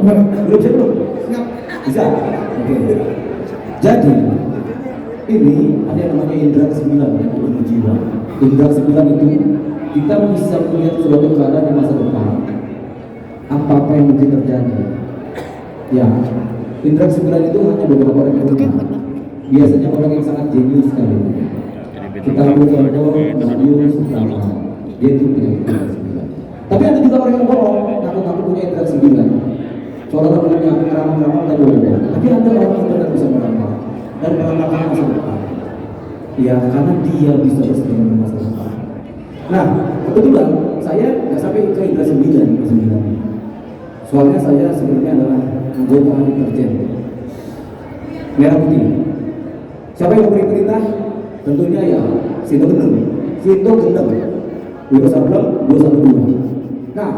Belum siap belum? Bisa? Oke. Jadi ini ada yang namanya indera kesembilan ya, ilmu jiwa. Indera kesembilan itu kita bisa melihat suatu keadaan di masa depan, apa-apa yang mungkin terjadi. Ya, indera kesembilan itu hanya beberapa orang yang punya. Biasanya orang yang sangat jenius sekali. Kita punya Radius Utama, dia itu punya indera kesembilan. Tapi ada juga orang yang bohong, ngaku-ngaku punya indera kesembilan. Soalnya punya ramah-ramah dan bohong. Tapi ada orang yang benar bisa meramal dan meramalkan masa depan. Ya, karena dia bisa bersedia dengan masa depan. Nah, kebetulan saya nggak sampai ke indera sembilan. Soalnya saya sebenarnya adalah anggota Intelijen Merah Putih. Siapa yang memberi perintah? Tentunya ya Sinto Gendeng. Wiro Sableng 212. Nah,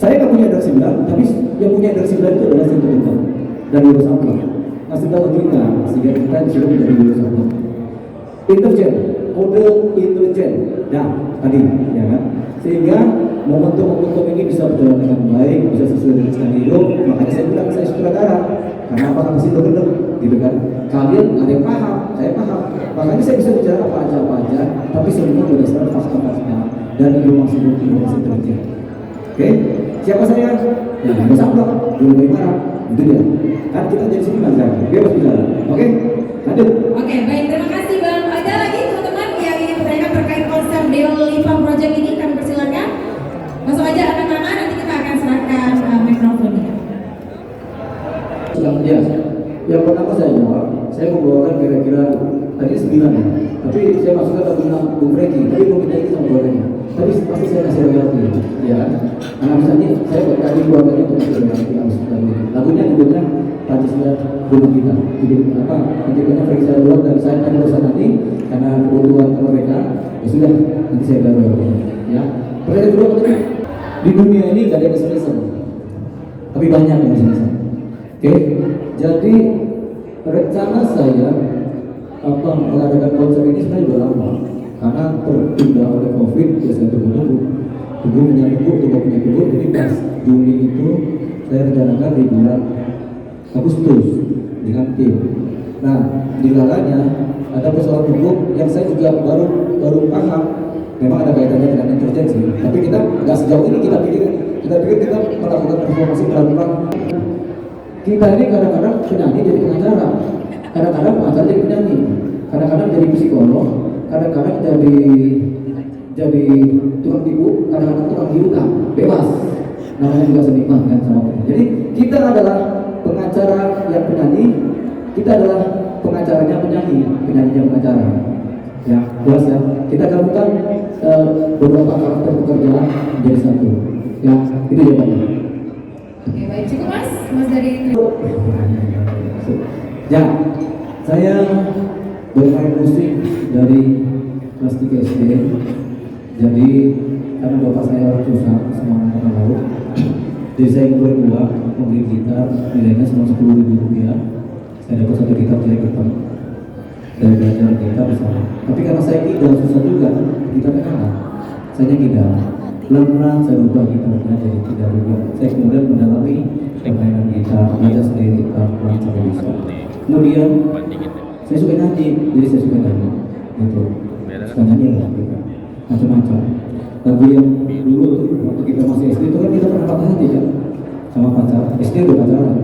saya nggak punya indera sembilan, tapi yang punya indera sembilan itu adalah Sinto Gendeng dan Wiro Sableng. Ngasih tahu kita sehingga kita disuruh menjadi Wiro Sableng. Intelijen, kode intelijen. Nah, tadi ya kan. Sehingga momentum-momentum ini bisa berjalan dengan baik, bisa sesuai dengan skenario. Makanya saya bilang saya sutradara. Karena apa kata Sinto Gendeng, gitu kan? Kalian ada yang paham, saya paham. Makanya saya bisa bicara apa aja, tapi semua berdasarkan fakta-fakta dan informasi intelijen. Oke, siapa saya? Ya, Wiro Sableng, dulu bagaimana? Itu dia. Kan kita jadi sini mas Zaki, bebas bicara. Oke, lanjut. Oke, baik, terima kasih Bang. Ada lagi teman-teman yang ingin bertanya terkait konsep Dewa Lipa Project ini, kami persilakan. Langsung aja angkat tangan, nanti kita akan serahkan mikrofonnya. Ya, yang pertama saya jawab, saya membawakan kira-kira tadi 9 ya, tapi saya masukkan lagunya Bung Freddy, tapi belum kita sama keluarganya. Tapi pasti saya kasih royalti, ya. Karena misalnya saya tadi keluarganya untuk kasih royalti habis lagunya judulnya Pancasila Rumah Kita. Judul apa? Penciptanya Freddy Saluar dan saya akan berusaha nanti karena kebutuhan mereka. Ya sudah, nanti saya bayar royalti. Ya. Pertanyaan kedua katanya, di dunia ini gak ada yang selesai, tapi banyak yang selesai. Oke, jadi rencana saya mengadakan konser ini sebenarnya sudah lama, karena tertunda oleh COVID. Ya saya tunggu, tubuh punya tubuh, jadi pas Juni itu saya rencanakan di bulan Agustus dengan tim. Nah, di lalanya ada persoalan hukum yang saya juga baru paham. Memang ada kaitannya dengan intelijen sih, tapi kita nggak sejauh ini kita pikir kita melakukan reformasi pelan-pelan. Kita ini kadang-kadang penyanyi jadi pengacara, kadang-kadang pengacara jadi penyanyi, kadang-kadang jadi psikolog, kadang-kadang jadi tukang tipu, kadang-kadang tukang hiukan, bebas. Namanya juga seniman kan sama. Jadi kita adalah pengacara yang penyanyi, kita adalah pengacaranya penyanyi, penyanyinya pengacara. Ya, jelas ya. Kita gabungkan beberapa karakter pekerjaan menjadi satu. Ya, itu jawabannya. Oke, baik, cukup Mas dari. Ya, saya bermain musik dari kelas 3 SD. Jadi karena bapak saya orang susah sama anak laut, jadi saya ngumpulin uang membeli gitar, nilainya cuma 10.000 rupiah. Saya dapat satu gitar jelek depan. Saya belajar gitar di sana. Tapi karena saya kidal susah juga, gitarnya kalah. Saya kidal. Pelan-pelan saya ubah gitarnya jadi tidak juga. Saya kemudian mendalami permainan gitar, belajar sendiri pelan-pelan sampai bisa. Kemudian saya suka nyanyi, jadi saya suka nyanyi. Gitu. Suka nyanyi lah, gitu. Macam-macam. Lagu yang dulu tuh waktu kita masih SD itu kan kita pernah patah hati kan, sama pacar. SD udah pacaran.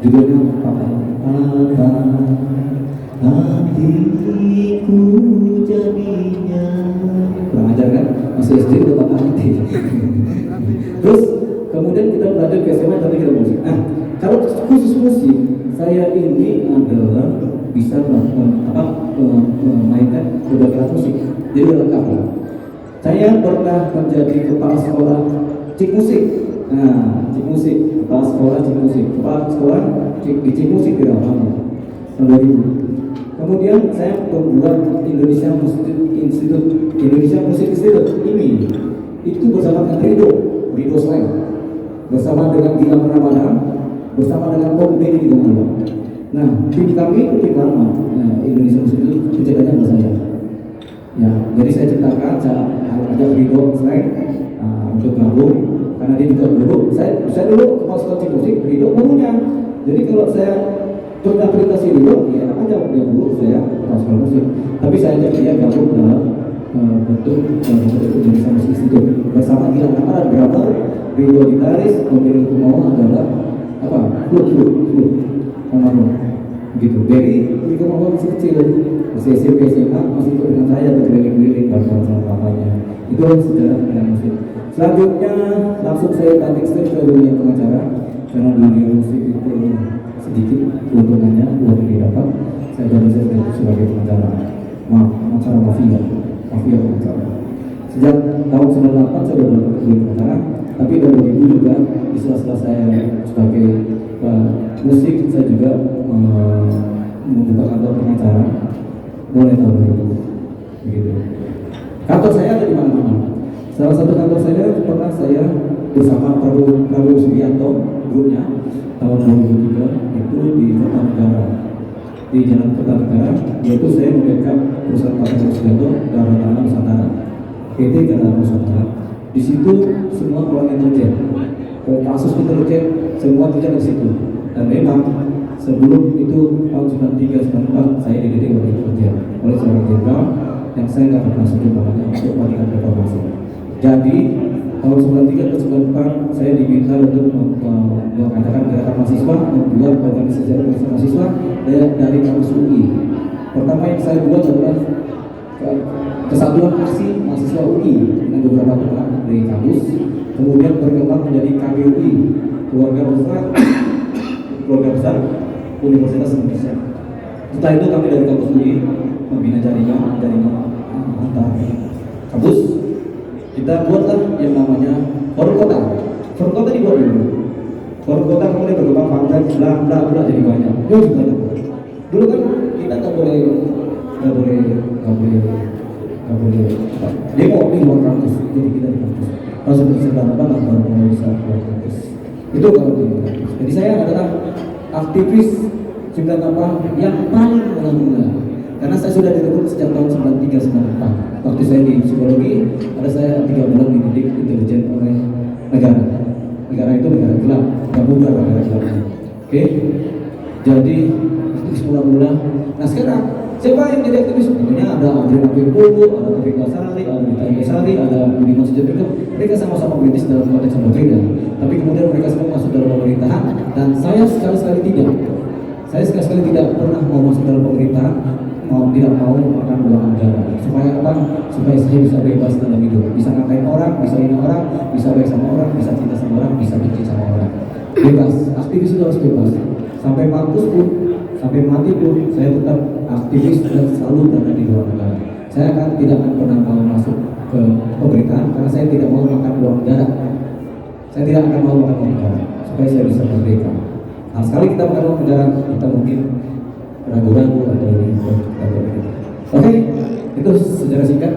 Judulnya patah hatiku jadinya. Kurang ajar kan? Masih SD udah patah hati. Terus kemudian kita belajar ke SMA tapi kita musik. Nah, kalau khusus musik, saya ini adalah bisa memainkan berbagai alat musik. Jadi lengkap lah. Saya pernah menjadi kepala sekolah Cik Musik. Nah, Cik Musik, kepala sekolah Cik Musik, kepala sekolah di Cik Musik di Rawamangun tahun 2000. Kemudian saya membuat Indonesia Musik Institute ini. Itu bersama dengan Rido Slang, bersama dengan Gilang Ramadan, bersama dengan Tom Benny di Gomala. Nah, tim kami itu tim lama. Nah, Indonesia Musik itu pencetaknya adalah saya. Ya, jadi saya ciptakan, saya ajak Rido Slang untuk gabung. karena dia juga guru. Saya dulu kepala sekolah musik, Ridho gurunya. Jadi kalau saya beraplikasi Ridho, ya enak aja dia guru, saya kepala sekolah musik. Tapi saya ajak dia gabung dalam bentuk jurusan musik itu bersama Gilang Kamara drummer, Ridho gitaris, pemilik Kumawa adalah apa? Flute komando gitu. Dari Kumawa masih kecil, masih SMP SMA masih ikut dengan saya berkeliling-keliling bersama papanya. Itu sejarah dengan musik. Selanjutnya langsung saya banting setir ke dunia pengacara karena dunia musik itu sedikit keuntungannya uang yang didapat. Saya bekerja sebagai pengacara, pengacara mafia pengacara. Sejak tahun 98 saya sudah berada di pengacara, tapi dari 2000 juga di sela-sela saya sebagai musik saya juga membuka kantor pengacara mulai tahun 2000 begitu. Kantor saya ada di mana-mana. Salah satu kantor saya pernah saya bersama Prabowo Subianto grupnya tahun 2003 itu di Kertanegara, di Jalan Kertanegara, yaitu saya membackup perusahaan Pak Prabowo Subianto Darah Tanah Nusantara, PT Darah Nusantara. Di situ semua orang intelijen, kasus intelijen semua terjadi di situ. Dan memang sebelum itu tahun 93-94 saya dididik oleh intelijen oleh seorang jenderal yang saya nggak pernah sebut namanya untuk melakukan reformasi. Jadi tahun 93 ke 94 saya diminta untuk mengadakan gerakan mahasiswa, membuat organisasi mahasiswa dari kampus UI. Pertama yang saya buat adalah kesatuan aksi mahasiswa UI dengan beberapa teman dari kampus, kemudian berkembang menjadi KBUI, keluarga besar Universitas Indonesia. Setelah itu kami dari kampus UI membina jaringan antar kampus. Kita buatlah yang namanya forum kota. Forum kota dibuat dulu. Forum kota kemudian berkembang pantai, bla jadi banyak. Dulu kan kita nggak boleh demo di luar kampus. Jadi kita di kampus. Langsung diserang apa baru mulai bisa keluar kampus. Itu kalau di kampus. Jadi saya adalah aktivis 98 yang paling mula-mula. Karena saya sudah direkrut sejak tahun 93-94. Waktu saya di psikologi, ada saya 3 bulan dididik intelijen oleh negara. Negara itu negara gelap, nggak bubar negara gelap. Oke, jadi itu mula-mula. Nah sekarang siapa yang jadi aktivis? Sebenarnya ada Adrian Apirpulu, ada Taufik Basari, ada Dita Basari, ada Budiman Sujatmiko. Mereka sama-sama politis dalam konteks yang berbeda. Tapi kemudian mereka semua masuk dalam pemerintahan dan saya sekali-sekali tidak. Saya sekali-sekali tidak pernah mau masuk dalam pemerintahan. Tidak mau makan uang negara. Supaya apa? Supaya saya bisa bebas dalam hidup. Bisa ngatain orang, bisa hina orang, bisa baik sama orang, bisa cinta sama orang, bisa benci sama orang. Bebas. Aktivis itu harus bebas. Sampai mampus pun, sampai mati pun, saya tetap aktivis dan selalu berada di luar negara. Saya tidak akan pernah mau masuk ke pemerintahan karena saya tidak mau makan uang negara. Saya tidak akan mau makan uang negara supaya saya bisa merdeka. Nah, sekali kita makan uang negara, kita mungkin ragu-ragu atau ini. Oke, itu sejarah singkat.